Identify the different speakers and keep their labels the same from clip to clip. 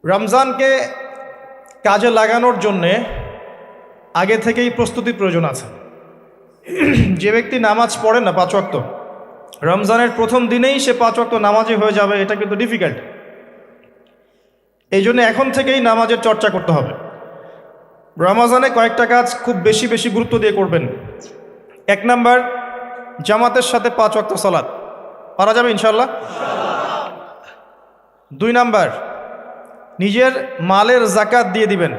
Speaker 1: রমজানকে কাজে লাগানোর জন্যে আগে থেকেই প্রস্তুতির প্রয়োজন আছে। যে ব্যক্তি নামাজ পড়ে না 5 ওয়াক্ত, রমজানের প্রথম দিনেই সে 5 ওয়াক্ত নামাজি হয়ে যাবে, এটা কিন্তু ডিফিকাল্ট। এই জন্য এখন থেকেই নামাজের চর্চা করতে হবে। রমজানে কয়েকটা কাজ খুব বেশি বেশি গুরুত্ব দিয়ে করবেন। 1 নাম্বার, জামাতের সাথে 5 ওয়াক্ত সালাত পারা যাবে ইনশাল্লাহ। 2 নাম্বার, নিজের মালের জাকাত দিয়ে দিবেন।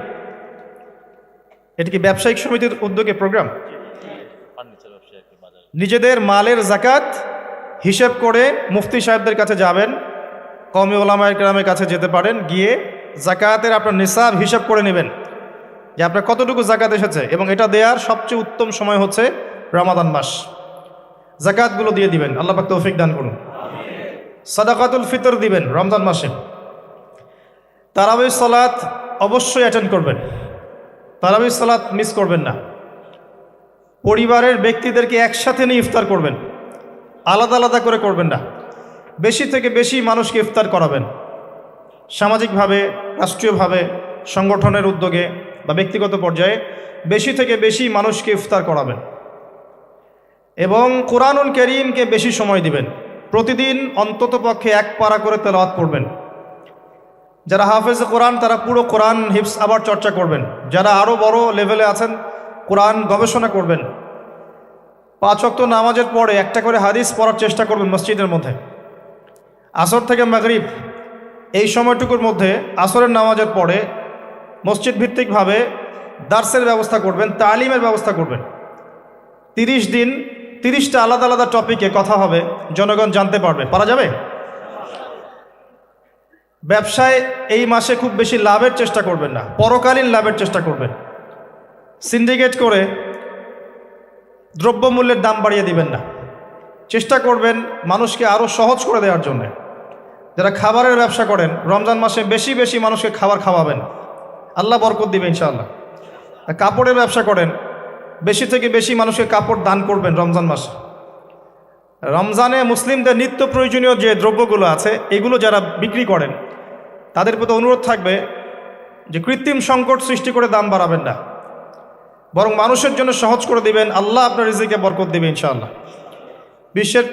Speaker 1: এটা কি ব্যবসায়িক সমিতির উদ্যোগে প্রোগ্রাম? নিজেদের মালের জাকাত হিসেব করে মুফতি সাহেবদের কাছে যাবেন, কওমি ওলামায়ে কেরামের কাছে যেতে পারেন, গিয়ে জাকাতের আপনার নিসাব হিসাব করে নেবেন যে আপনার কতটুকু জাকাত এসেছে, এবং এটা দেওয়ার সবচেয়ে উত্তম সময় হচ্ছে রমাদান মাস। জাকাতগুলো দিয়ে দিবেন, আল্লাহ পাক তৌফিক দান করুন। সাদাকাতুল ফিতর দিবেন রমজান মাসে। তারাবির সালাত অবশ্যই অ্যাটেন্ড করবেন, তারাবির সালাত মিস করবেন না। পরিবারের ব্যক্তিদেরকে একসাথে নিয়ে ইফতার করবেন, আলাদা আলাদা করে করবেন না। বেশি থেকে বেশি মানুষকে ইফতার করাবেন, সামাজিকভাবে, রাষ্ট্রীয়ভাবে, সংগঠনের উদ্যোগে বা ব্যক্তিগত পর্যায়ে বেশি থেকে বেশি মানুষকে ইফতার করাবেন। এবং কোরআনুল কারীমকে বেশি সময় দিবেন। প্রতিদিন অন্তত পক্ষে 1 পারা করে তেলাওয়াত করবেন। যারা হাফেজ কোরআন তারা পুরো কোরআন হিফজ আবার চর্চা করবেন। যারা আরও বড় লেভেলে আছেন, কোরআন গবেষণা করবেন। 5 ওয়াক্ত নামাজের পরে একটা করে হাদিস পড়ার চেষ্টা করবেন মসজিদের মধ্যে। আসর থেকে মাগরিব এই সময়টুকুর মধ্যে, আসরের নামাজের পরে মসজিদ ভিত্তিকভাবে দার্সের ব্যবস্থা করবেন, তালিমের ব্যবস্থা করবেন। 30 দিন 30টা আলাদা আলাদা টপিকে কথা হবে, জনগণ জানতে পারবে। পারা যাবে? ব্যবসায় এই মাসে খুব বেশি লাভের চেষ্টা করবেন না, পরকালীন লাভের চেষ্টা করবেন। সিন্ডিকেট করে দ্রব্যমূল্যের দাম বাড়িয়ে দিবেন না। চেষ্টা করবেন মানুষকে আরও সহজ করে দেওয়ার জন্য। যারা খাবারের ব্যবসা করেন, রমজান মাসে বেশি বেশি মানুষকে খাবার খাওয়াবেন, আল্লাহ বরকত দিবে ইনশাআল্লাহ। কাপড়ের ব্যবসা করেন, বেশি থেকে বেশি মানুষকে কাপড় দান করবেন রমজান মাসে। রমজানে মুসলিমদের নিত্য প্রয়োজনীয় যে দ্রব্যগুলো আছে, এগুলো যারা বিক্রি করেন তাদের প্রতি অনুরোধ থাকবে যে কৃত্রিম সংকট সৃষ্টি করে দাম বাড়াবেন না, বরং মানুষের জন্য সহজ করে দিবেন। আল্লাহ আপনার রিজিকে বরকত দেবে ইনশাআল্লাহ। বিশ্বের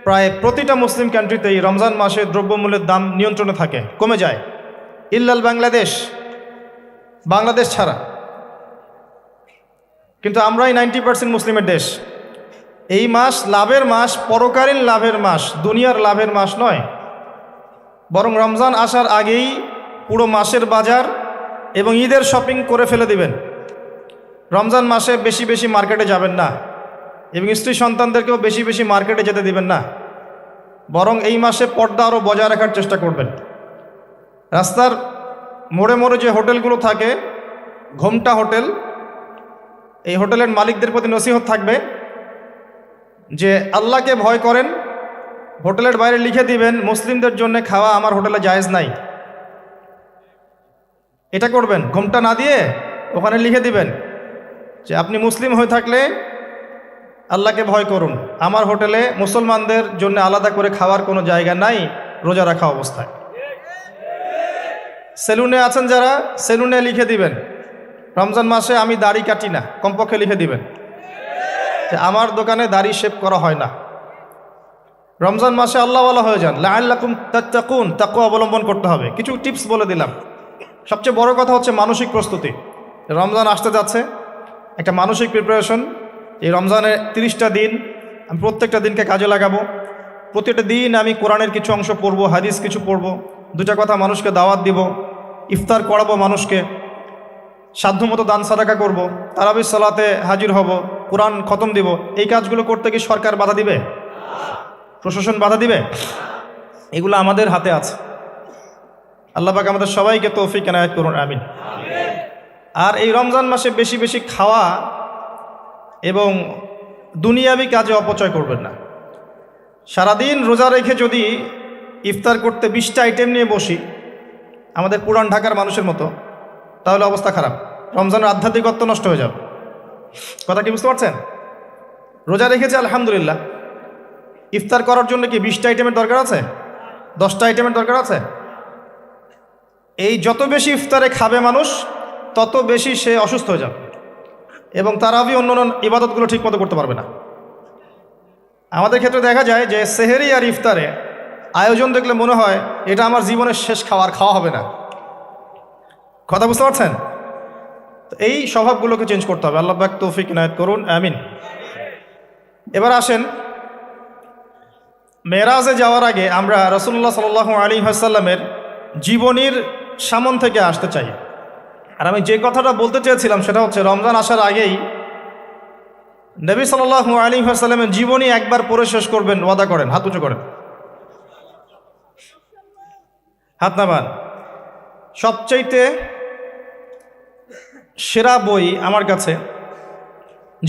Speaker 1: প্রায় প্রতিটা মুসলিম কান্ট্রিতেই রমজান মাসে দ্রব্যমূল্যের দাম নিয়ন্ত্রণে থাকে, কমে যায়, ইল্লাল বাংলাদেশ ছাড়া। কিন্তু আমরাই 90% মুসলিমের দেশ। এই মাস লাভের মাস, পরকালীন লাভের মাস, দুনিয়ার লাভের মাস নয়। বরং রমজান আসার আগেই পুরো মাসের বাজার এবং ঈদের শপিং করে ফেলে দিবেন। রমজান মাসে বেশি বেশি মার্কেটে যাবেন না, এবং স্ত্রী সন্তানদেরকেও বেশি বেশি মার্কেটে যেতে দিবেন না। বরং এই মাসে পর্দা আরও বজায় রাখার চেষ্টা করবেন। রাস্তার মোড়ে মোড়ে যে হোটেলগুলো থাকে, ঘোমটা হোটেল, এই হোটেলের মালিকদের প্রতি নসিহত থাকবে যে আল্লাহকে ভয় করেন। হোটেলের বাইরে লিখে দিবেন, মুসলিমদের জন্য খাওয়া আমার হোটেলে জায়েজ নাই। এটা করবেন, ঘোমটা না দিয়ে ওখানে লিখে দিবেন যে আপনি মুসলিম হয়ে থাকলে আল্লাহকে ভয় করুন, আমার হোটেলে মুসলমানদের জন্য আলাদা করে খাওয়ার কোনো জায়গা নাই রোজা রাখা অবস্থায়। সেলুনে আছেন যারা, সেলুনে লিখে দিবেন রমজান মাসে আমি দাড়ি কাটি না, কমপক্ষে লিখে দিবেন যে আমার দোকানে দাড়ি শেভ করা হয় না। রমজান মাসে আল্লাহওয়ালা হয়ে যান, লাআল্লাকুম তাত্তাকুন, তাকওয়া অবলম্বন করতে হবে। কিছু টিপস বলে দিলাম। সবচেয়ে বড় কথা হচ্ছে মানসিক প্রস্তুতি। রমজান আসতে যাচ্ছে, একটা মানসিক প্রিপারেশন। এই রমজানের 30টা দিন আমি প্রত্যেকটা দিনকে কাজে লাগাবো। প্রতিটা দিন আমি কোরআনের কিছু অংশ পড়বো, হাদিস কিছু পড়বো, 2টা কথা মানুষকে দাওয়াত দিব, ইফতার করাবো মানুষকে, সাধ্যমতো দান সাদাকা করব, তারাবির সালাতে হাজির হব, কোরআন খতম দিব। এই কাজগুলো করতে কি সরকার বাধা দিবে? প্রশাসন বাধা দিবে? এগুলো আমাদের হাতে আছে। আল্লাহ পাক আমাদের সবাইকে তৌফিক এনায়েত করুন, আমিন। আর এই রমজান মাসে বেশি বেশি খাওয়া এবং দুনিয়াবি কাজে অপচয় করবেন না। সারাদিন রোজা রেখে যদি ইফতার করতে 20টা আইটেম নিয়ে বসি আমাদের পুরান ঢাকার মানুষের মতো, তাহলে অবস্থা খারাপ। রমজানের আধ্যাত্মিকত্ব নষ্ট হয়ে যাবে। কথা কি বুঝতে পারছেন? রোজা রেখেছে আলহামদুলিল্লাহ, ইফতার করার জন্য কি 20টা আইটেমের দরকার আছে? 10টা আইটেমের দরকার আছে? এই যত বেশি ইফতারে খাবে মানুষ তত বেশি সে অসুস্থ হয়ে যাবে এবং তারাবি অন্যান্য ইবাদতগুলো ঠিকমতো করতে পারবে না। আমাদের ক্ষেত্রে দেখা যায় যে সেহেরি আর ইফতারে আয়োজন দেখলে মনে হয় এটা আমার জীবনের শেষ খাওয়া হবে না। কথা বুঝতে পারছেন? তো এই স্বভাবগুলোকে চেঞ্জ করতে হবে। আল্লাহ পাক তৌফিক ইনায়েত করুন, আমিন। এবার আসেন, মেরাজে যাওয়ার আগে আমরা রাসূলুল্লাহ সাল্লাল্লাহু আলাইহি ওয়াসাল্লামের জীবনীর সামন থেকে আসতে চাই। আর আমি যে কথাটা বলতে চেয়েছিলাম সেটা হচ্ছে, রমজান আসার আগেই নবী সাল্লাল্লাহু আলাইহি ওয়াসাল্লামের জীবনী একবার পড়ে শেষ করবেন, ওয়াদা করেন। হাত উঁচু করেন, হাত নামান। সবচাইতে সেরা বই আমার কাছে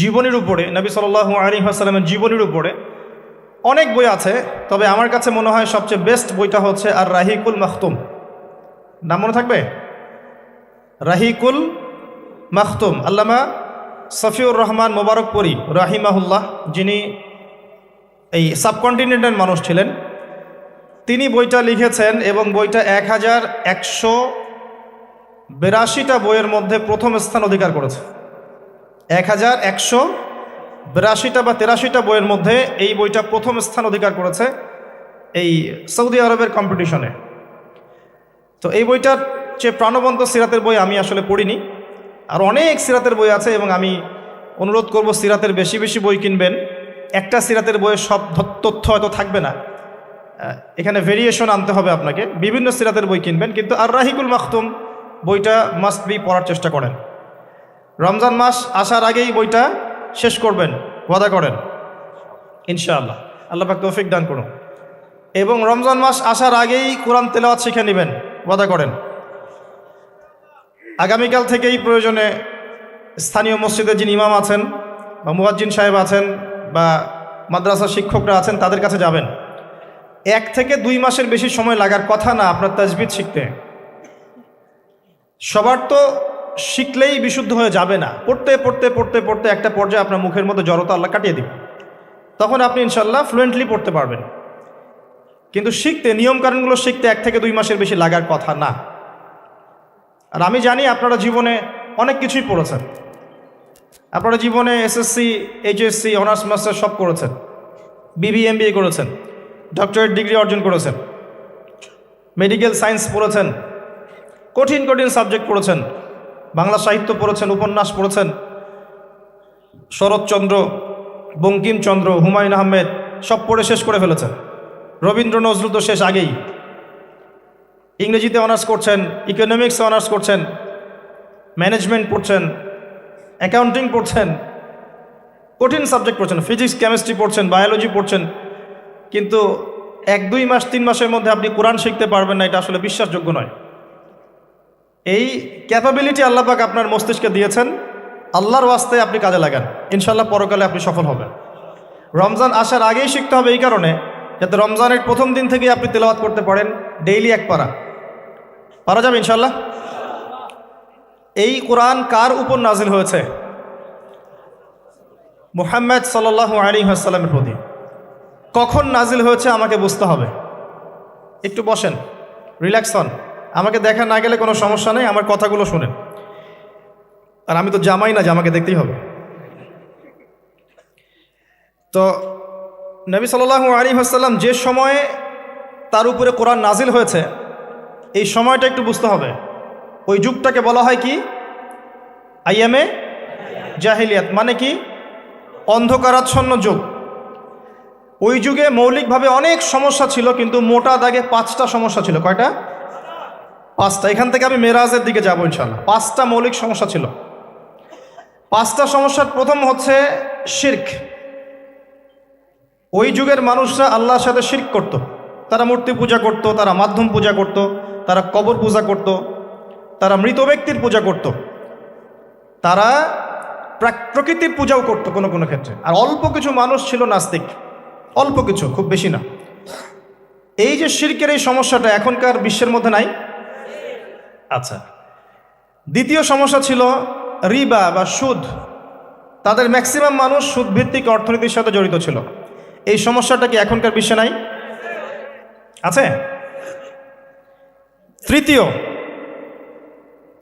Speaker 1: জীবনীর উপরে, নবী সাল্লাল্লাহু আলাইহি ওয়াসাল্লামের জীবনীর উপরে অনেক বই আছে, তবে আমার কাছে মনে হয় সবচেয়ে বেস্ট বইটা হচ্ছে আর রাহিকুল মাখতুম। নাম মনে থাকবে? রাহিকুল মাখতুম, আল্লামা সফিউর রহমান মোবারকপুরী রাহিমাহুল্লাহ, যিনি এই সাবকন্টিনেন্টের মানুষ ছিলেন, তিনি বইটা লিখেছেন এবং বইটা 1182টা বইয়ের মধ্যে প্রথম স্থান অধিকার করেছে। 1182টা বা 83টা বইয়ের মধ্যে এই বইটা প্রথম স্থান অধিকার করেছে এই সৌদি আরবের কম্পিটিশনে। তো এই বইটার চেয়ে প্রাণবন্ত সিরাতের বই আমি আসলে পড়িনি। আর অনেক সিরাতের বই আছে এবং আমি অনুরোধ করব সিরাতের বেশি বেশি বই কিনবেন। একটা সিরাতের বইয়ের সব তথ্য হয়তো থাকবে না, এখানে ভেরিয়েশন আনতে হবে আপনাকে। বিভিন্ন সিরাতের বই কিনবেন, কিন্তু আর রাহিকুল মাখতুম বইটা মাস্ট বি পড়ার চেষ্টা করেন। রমজান মাস আসার আগেই বইটা শেষ করবেন, ওয়াদা করেন ইনশাআল্লাহ। আল্লাহ পাক তৌফিক দান করুন। এবং রমজান মাস আসার আগেই কোরআন তেলাওয়াত শিখে নেবেন, ওয়াদা করেন। আগামীকাল থেকেই প্রয়োজনে স্থানীয় মসজিদে যিনি ইমাম আছেন বা মুয়াজ্জিন সাহেব আছেন বা মাদ্রাসার শিক্ষকরা আছেন, তাদের কাছে যাবেন। 1 থেকে 2 মাসের বেশি সময় লাগার কথা না আপনার তাজবিদ শিখতে। সবার তো শিখলেই বিশুদ্ধ হয়ে যাবে না। পড়তে পড়তে পড়তে পড়তে একটা পর্যায়ে আপনার মুখের মধ্যে জড়তা আল্লাহ কাটিয়ে দিবে, তখন আপনি ইনশাল্লাহ ফ্লুয়েন্টলি পড়তে পারবেন। কিন্তু শিখতে, নিয়মকানুনগুলো শিখতে 1 থেকে 2 মাসের বেশি লাগার কথা না। আর আমি জানি আপনারা জীবনে অনেক কিছুই পড়েছেন। আপনারা জীবনে এসএসসি, এইচএসসি, অনার্স মাস্টার সব করেছেন, বিবি এমবিএ করেছেন, ডক্টরেট ডিগ্রি অর্জন করেছেন, মেডিকেল সায়েন্স পড়েছেন, কঠিন কঠিন সাবজেক্ট পড়েছেন, বাংলা সাহিত্য পড়েছেন, উপন্যাস পড়েছেন, শরৎচন্দ্র, বঙ্কিমচন্দ্র, হুমায়ুন আহমেদ সব পড়ে শেষ করে ফেলেছেন। রবীন্দ্র নজরুল তো শেষ আগেই। ইংরেজিতে অনার্স করছেন, ইকোনমিক্সে অনার্স করছেন, ম্যানেজমেন্ট পড়ছেন, অ্যাকাউন্টিং পড়ছেন, কঠিন সাবজেক্ট পড়ছেন, ফিজিক্স কেমিস্ট্রি পড়ছেন, বায়োলজি পড়ছেন, কিন্তু 1-2 মাস 3 মাসের মধ্যে আপনি কোরআন শিখতে পারবেন না, এটা আসলে বিশ্বাসযোগ্য নয়। এই ক্যাপাবিলিটি আল্লাহ পাক আপনার মস্তিষ্কে দিয়েছেন, আল্লাহর ওয়াস্তে আপনি কাজে লাগান, ইনশাল্লাহ পরকালে আপনি সফল হবেন। রমজান আসার আগেই শিখতে হবে এই কারণে, যাতে রমজানের প্রথম দিন থেকেই আপনি তেলাওয়াত করতে পারেন, ডেইলি 1 পারা যাবে ইনশাল্লাহ। এই কোরআন কার উপর নাজিল হয়েছে? মুহাম্মদ সাল্লাল্লাহু আলাইহি ওয়াসাল্লামের প্রতি। কখন নাজিল হয়েছে আমাকে বুঝতে হবে। একটু বসেন, রিল্যাক্স হন, আমাকে দেখা না গেলে কোনো সমস্যা নেই, আমার কথাগুলো শুনেন। আর আমি তো জামাই না যে আমাকে দেখতেই হবে। তো নবী সাল্লাল্লাহু আলাইহি ওয়াসাল্লাম যে সময়ে তার উপরে কোরআন নাজিল হয়েছে, এই সময়টা একটু বুঝতে হবে। ওই যুগটাকে বলা হয় কি? আইয়ামে জাহিলিয়াত, মানে কি? অন্ধকারাচ্ছন্ন যুগ। ওই যুগে মৌলিকভাবে অনেক সমস্যা ছিল, কিন্তু মোটা দাগে 5টা সমস্যা ছিল। কয়টা? 5টা। এখান থেকে আমি মেরাজের দিকে যাবো ইনশাআল্লাহ। 5টা মৌলিক সমস্যা ছিল। 5টা সমস্যার প্রথম হচ্ছে শিরক। ওই যুগের মানুষরা আল্লাহর সাথে শিরক করত। তারা মূর্তি পূজা করত, তারা মাধ্যম পূজা করত, তারা কবর পূজা করত, তারা মৃত ব্যক্তির পূজা করত, তারা প্রকৃতির পূজাও করত কোনো কোনো ক্ষেত্রে। আর অল্প কিছু মানুষ ছিল নাস্তিক, অল্প কিছু, খুব বেশি না। এই যে শিরকের এই সমস্যাটা এখনকার বিশ্বের মধ্যে নাই। আচ্ছা, দ্বিতীয় সমস্যা ছিল রিবা বা সুদ। তাদের ম্যাক্সিমাম মানুষ সুদভিত্তিক অর্থনীতির সাথে জড়িত ছিল। এই সমস্যাটা কি এখনকার বিশ্বে নাই? আছে। তৃতীয়,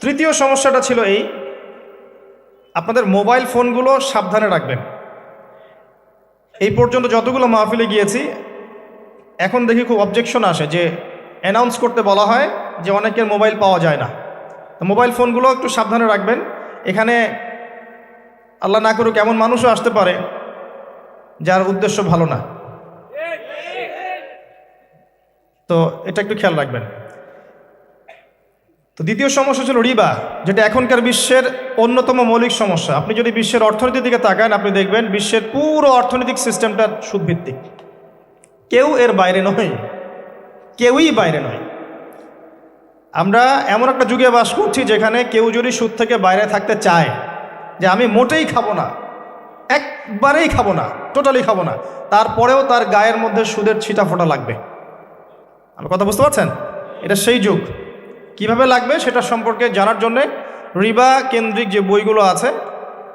Speaker 1: তৃতীয় সমস্যাটা ছিল এই, আপনাদের মোবাইল ফোনগুলো সাবধানে রাখবেন। এই পর্যন্ত যতগুলো মাহফিলে গিয়েছি, এখন দেখি খুব অবজেকশন আসে যে অ্যানাউন্স করতে বলা হয় যে অনেকের মোবাইল পাওয়া যায় না। তো মোবাইল ফোনগুলো একটু সাবধানে রাখবেন। এখানে আল্লাহ না করুক এমন মানুষও আসতে পারে যার উদ্দেশ্য ভালো না, তো এটা একটু খেয়াল রাখবেন। তো দ্বিতীয় সমস্যা ছিল রিবা, যেটা এখনকার বিশ্বের অন্যতম মৌলিক সমস্যা। আপনি যদি বিশ্বের অর্থনীতির দিকে তাকান, আপনি দেখবেন বিশ্বের পুরো অর্থনৈতিক সিস্টেমটা সুদভিত্তিক। কেউ এর বাইরে নয়, কেউই বাইরে নয়। আমরা এমন একটা যুগে বাস করছি যেখানে কেউ যদি সুদ থেকে বাইরে থাকতে চায়, যে আমি মোটেই খাবো না, একবারেই খাবো না, টোটালি খাবো না, তারপরেও তার গায়ের মধ্যে সুদের ছিটা ফোটা লাগবে। আমার কথা বুঝতে পারছেন? এটা সেই যুগ। কিভাবে লাগবে সেটা সম্পর্কে জানার জন্যে রিবা কেন্দ্রিক যে বইগুলো আছে,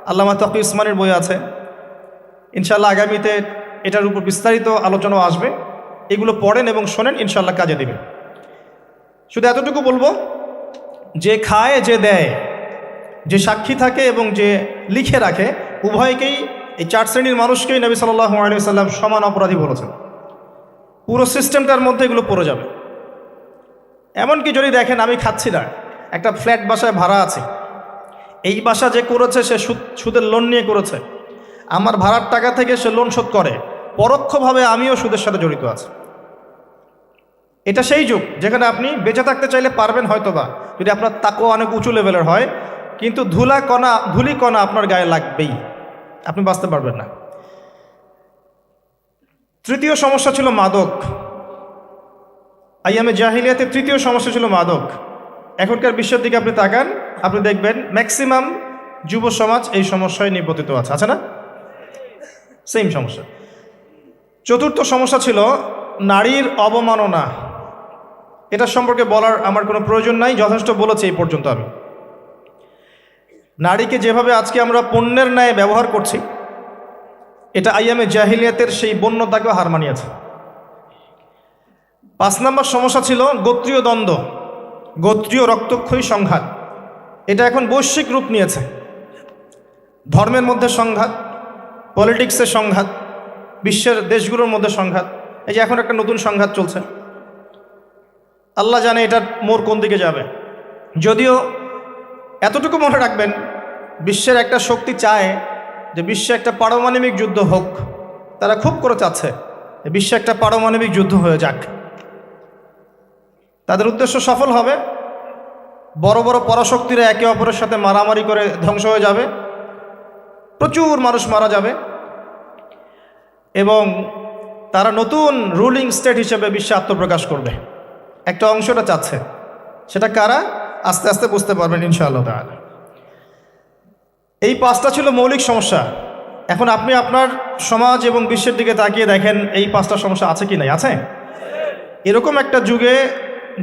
Speaker 1: আল্লামা তকি উসমানের বই আছে, ইনশাল্লাহ আগামীতে এটার উপর বিস্তারিত আলোচনাও আসবে। এগুলো পড়েন এবং শোনেন, ইনশাল্লাহ কাজে দেবে। শুধু এতটুকু বলবো, যে খায় যে দেয়, যে সাক্ষী থাকে এবং যে লিখে রাখে, উভয়কেই, এই 4 শ্রেণীর মানুষকেই নবী সাল্লাল্লাহু আলাইহি ওয়াসাল্লাম সমান অপরাধী বলেছেন। পুরো সিস্টেমটার মধ্যে এগুলো পড়ে যাবে। এমনকি যদি দেখেন আমি খাচ্ছি না, একটা ফ্ল্যাট বাসায় ভাড়া আছে, এই বাসা যে করেছে সে সুদের লোন নিয়ে করেছে, আমার ভাড়ার টাকা থেকে সে লোন শোধ করে, পরোক্ষভাবে আমিও সুদের সাথে জড়িত আছি। এটা সেই যুগ যেখানে আপনি বেঁচে থাকতে চাইলে পারবেন হয়তোবা, যদি আপনার তাকওয়া অনেক উঁচু লেভেলের হয়, কিন্তু ধুলি কণা আপনার গায়ে লাগবেই, আপনি বাঁচতে পারবেন না। তৃতীয় সমস্যা ছিল মাদক। আইয়ামে জাহিলিয়াতে তৃতীয় সমস্যা ছিল মাদক। এখনকার বিশ্বের দিকে আপনি তাকান, আপনি দেখবেন ম্যাক্সিমাম যুব সমাজ এই সমস্যায় নিপতিত আছে না? সেম সমস্যা। চতুর্থ সমস্যা ছিল নারীর অবমাননা। এটা সম্পর্কে বলার আমার কোনো প্রয়োজন নাই, যথেষ্ট বলেছি এই পর্যন্ত আমি। নারীকে যেভাবে আজকে আমরা পণ্যের ন্যায় ব্যবহার করছি, এটা আইয়ামে জাহিলিয়াতের সেই বন্যতাকেও হার মানিয়েছে। 5 নম্বর সমস্যা ছিল গোত্রীয় দ্বন্দ্ব, গোত্রীয় রক্তক্ষয়ী সংঘাত। এটা এখন বৈশ্বিক রূপ নিয়েছে। ধর্মের মধ্যে সংঘাত, পলিটিক্সের সংঘাত, বিশ্বের দেশগুলোর মধ্যে সংঘাত। এই যে এখন একটা নতুন সংঘাত চলছে, আল্লাহ জানে এটার মোড় কোন দিকে যাবে। যদিও এতটুকু মনে রাখবেন, বিশ্বের একটা শক্তি চায় যে বিশ্বে একটা পারমাণবিক যুদ্ধ হোক। তারা খুব করে চাচ্ছে যে বিশ্বে একটা পারমাণবিক যুদ্ধ হয়ে যাক। তাদের উদ্দেশ্য সফল হবে, বড় বড় পরাশক্তিরা একে অপরের সাথে মারামারি করে ধ্বংস হয়ে যাবে, প্রচুর মানুষ মারা যাবে, এবং তারা নতুন রুলিং স্টেট হিসেবে বিশ্বে আত্মপ্রকাশ করবে। একটা অংশটা চাচ্ছে, সেটা কারা আস্তে আস্তে বুঝতে পারবেন ইনশাআল্লাহ তাআলা। এই 5টা ছিল মৌলিক সমস্যা। এখন আপনি আপনার সমাজ এবং বিশ্বের দিকে তাকিয়ে দেখেন এই 5টা সমস্যা আছে কি নাই? আছে। এরকম একটা যুগে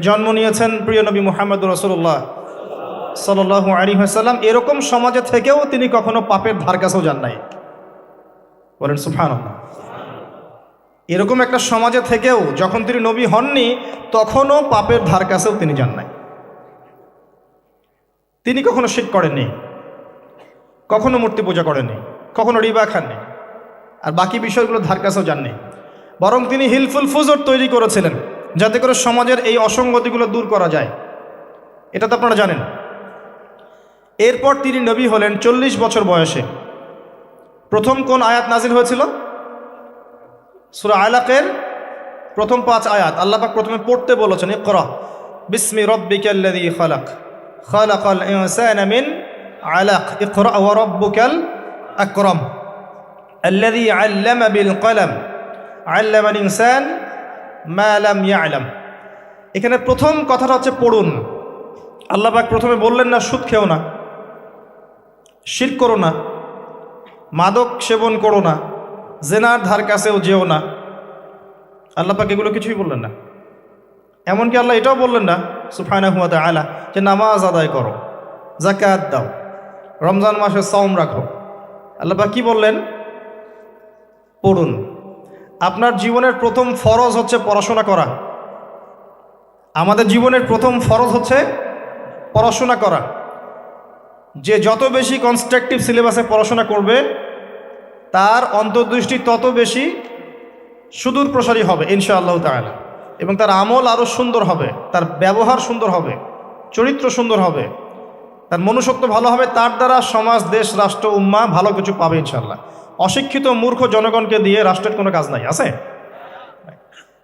Speaker 1: জন্ম নিয়েছেন প্রিয় নবী মুহাম্মদুর রাসূলুল্লাহ সাল্লাল্লাহু আলাইহি ওয়াসাল্লাম। এরকম সমাজে থেকেও তিনি কখনো পাপের ধার কাছেও যান নাই। বলেন সুবহানাল্লাহ। এরকম একটা সমাজে থেকেও যখন তিনি নবী হননি, তখনও পাপের ধার কাছেও তিনি যান নাই। তিনি কখনো শিরক করেননি, কখনো মূর্তি পূজা করেননি, কখনো রিবা খাননি, আর বাকি বিষয়গুলো ধার কাছেও যাননি। বরং তিনি হিলফুল ফুজর তৈরি করেছিলেন যাতে করে সমাজের এই অসঙ্গতিগুলো দূর করা যায়। এটা তো আপনারা জানেন। এরপর তিনি নবী হলেন 40 বছর বয়সে। প্রথম কোন আয়াত নাজিল হয়েছিল? সূরা আলাকের প্রথম 5 আয়াত আল্লাহ পাক প্রথমে পড়তে বলেছেন, ইকরা বিসমি রাব্বিকাল্লাযী খালাক খালাকাল ইনসানা মিন আলাক ইকরা ওয়া রাব্বুকাল আকরাম আল্লাযী আল্লামা বিল কলম আল্লামাল ইনসান মা লাম ইয়ালাম। এখানে প্রথম কথাটা হচ্ছে পড়ুন। আল্লাহ পাক প্রথমে বললেন না সুদ খেও না, শিরক করো না, মাদক সেবন করো না, জেনার ধার কাছেও যেও না। আল্লাহ পাক এগুলো কিছুই বললেন না। এমনকি আল্লাহ এটাও বললেন না সুবহানাহু ওয়া তাআলা যে নামাজ আদায় করো, যাকাত দাও, রমজান মাসে সাওম রাখো। আল্লাহ পাক কি বললেন? পড়ুন। আপনার জীবনের প্রথম ফরজ হচ্ছে পড়াশোনা করা। আমাদের জীবনের প্রথম ফরজ হচ্ছে পড়াশোনা করা, যে যত বেশি কনস্ট্রাকটিভ সিলেবাসে পড়াশোনা করবে তার অন্তর্দৃষ্টি তত বেশি সুদূর প্রসারী হবে ইনশাআল্লাহ তাআলা, এবং তার আমল আরও সুন্দর হবে, তার ব্যবহার সুন্দর হবে, চরিত্র সুন্দর হবে, তার মনুষ্যত্ব ভালো হবে, তার দ্বারা সমাজ, দেশ, রাষ্ট্র, উম্মাহ ভালো কিছু পাবে ইনশাআল্লাহ। অশিক্ষিত মূর্খ জনগণকে দিয়ে রাষ্ট্রের কোনো কাজ নাই, আছে?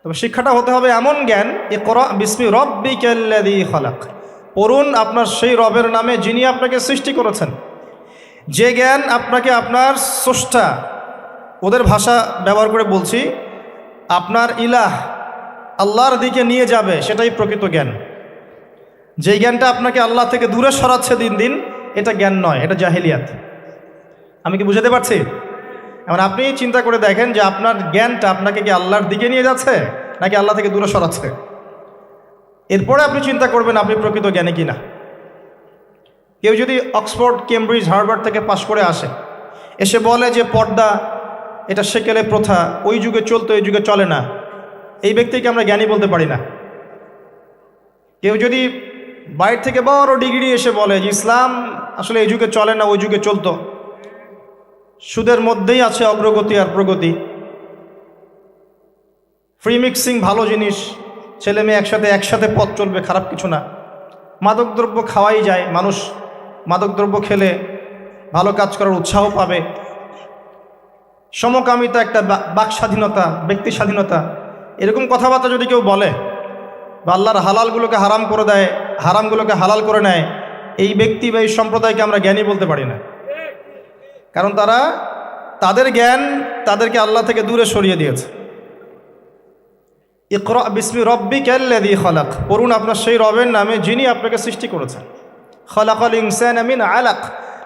Speaker 1: তবে শিক্ষাটা হতে হবে এমন জ্ঞান, ইকরা বিসমি রব্বিকাল্লাযী খালাক, পড়ুন আপনার সেই রবের নামে যিনি আপনাকে সৃষ্টি করেছেন। যে জ্ঞান আপনাকে আপনার স্রষ্টা, ওদের ভাষা ব্যবহার করে বলছি, আপনার ইলাহ আল্লাহর দিকে নিয়ে যাবে, সেটাই প্রকৃত জ্ঞান। যে জ্ঞানটা আপনাকে আল্লাহ থেকে দূরে সরাচ্ছে দিন দিন, এটা জ্ঞান নয়, এটা জাহেলিয়াত। আমি কি বুঝাতে পারছি? এমন আপনি চিন্তা করে দেখেন যে আপনার জ্ঞানটা আপনাকে কি আল্লাহর দিকে নিয়ে যাচ্ছে নাকি আল্লাহ থেকে দূরে সরাচ্ছে। এরপরে আপনি চিন্তা করবেন আপনি প্রকৃত জ্ঞানী কিনা। কেউ যদি অক্সফোর্ড, কেমব্রিজ, হার্ভার্ড থেকে পাশ করে আসে, এসে বলে যে পর্দা এটা সেকেলে প্রথা, ওই যুগে চলতো এই যুগে চলে না, এই ব্যক্তিকে আমরা জ্ঞানী বলতে পারি না। কেউ যদি বাইরে থেকে বড় ডিগ্রি এসে বলে যে ইসলাম আসলে এই যুগে চলে না ওই যুগে চলতো, সুদের মধ্যেই আছে অগ্রগতি আর প্রগতি, ফ্রি মিক্সিং ভালো জিনিস, ছেলে মেয়ে একসাথে পথ চলবে, খারাপ কিছু না, মাদকদ্রব্য খাওয়াই যায়, মানুষ মাদকদ্রব্য খেলে ভালো কাজ করার উৎসাহ পাবে, সমকামিতা একটা বাক স্বাধীনতা, ব্যক্তি স্বাধীনতা, এরকম কথাবার্তা যদি কেউ বলে বা আল্লাহর হালালগুলোকে হারাম করে দেয়, হারামগুলোকে হালাল করে নেয়, এই ব্যক্তি বা এই সম্প্রদায়কে আমরা জ্ঞানী বলতে পারি না। কারণ তাদের জ্ঞান তাদেরকে আল্লাহ থেকে দূরে সরিয়ে দিয়েছে। ইকরা বিসমি রব্বিকাল্লাযী খালাক, পড়ুন আপনার সেই রবের নামে যিনি আপনাকে সৃষ্টি করেছেন। খালাকাল ইনসানা মিন আলাক,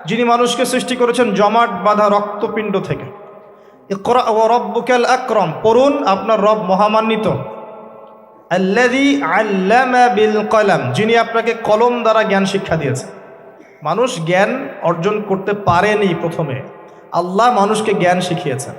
Speaker 1: যিনি মানুষকে সৃষ্টি করেছেন জমাট বাঁধা রক্তপিণ্ড থেকে। ইকরা ওয়া রব্বুকাল আকরাম, পড়ুন আপনার রব মহামান্বিত। আল্লাযী আল্লামা বিল কলম, যিনি আপনাকে কলম দ্বারা জ্ঞান শিক্ষা দিয়েছেন। মানুষ জ্ঞান অর্জন করতে পারেনি প্রথমে, আল্লাহ মানুষকে জ্ঞান শিখিয়েছেন।